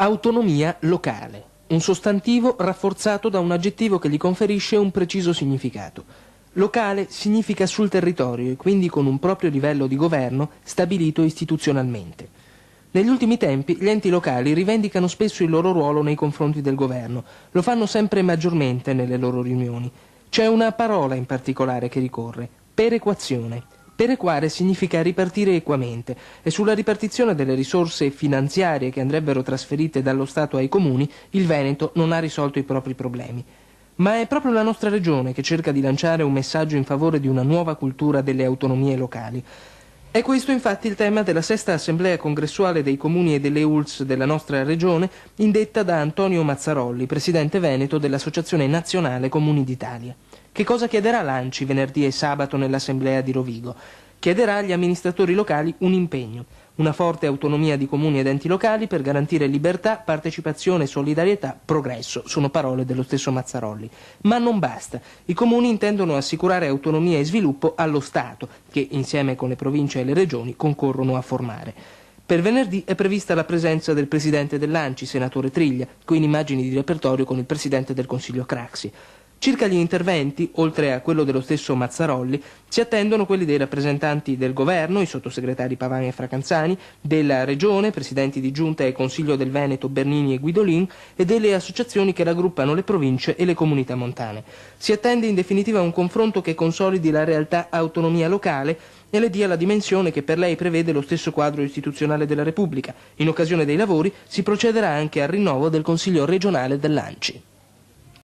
Autonomia locale, un sostantivo rafforzato da un aggettivo che gli conferisce un preciso significato. Locale significa sul territorio e quindi con un proprio livello di governo stabilito istituzionalmente. Negli ultimi tempi gli enti locali rivendicano spesso il loro ruolo nei confronti del governo, lo fanno sempre maggiormente nelle loro riunioni. C'è una parola in particolare che ricorre: perequazione. Perequare significa ripartire equamente e sulla ripartizione delle risorse finanziarie che andrebbero trasferite dallo Stato ai comuni il Veneto non ha risolto i propri problemi. Ma è proprio la nostra regione che cerca di lanciare un messaggio in favore di una nuova cultura delle autonomie locali. È questo infatti il tema della sesta assemblea congressuale dei comuni e delle ULSS della nostra regione, indetta da Antonio Mazzarolli, presidente veneto dell'Associazione Nazionale Comuni d'Italia. Che cosa chiederà l'ANCI venerdì e sabato nell'assemblea di Rovigo? Chiederà agli amministratori locali un impegno, una forte autonomia di comuni ed enti locali per garantire libertà, partecipazione, solidarietà, progresso. Sono parole dello stesso Mazzarolli. Ma non basta. I comuni intendono assicurare autonomia e sviluppo allo Stato, che insieme con le province e le regioni concorrono a formare. Per venerdì è prevista la presenza del presidente dell'ANCI, senatore Triglia, qui in immagini di repertorio con il presidente del Consiglio Craxi. Circa gli interventi, oltre a quello dello stesso Mazzarolli, si attendono quelli dei rappresentanti del governo, i sottosegretari Pavan e Fracanzani, della regione, presidenti di giunta e consiglio del Veneto Bernini e Guidolin, e delle associazioni che raggruppano le province e le comunità montane. Si attende in definitiva un confronto che consolidi la realtà autonomia locale e le dia la dimensione che per lei prevede lo stesso quadro istituzionale della Repubblica. In occasione dei lavori si procederà anche al rinnovo del Consiglio regionale dell'ANCI.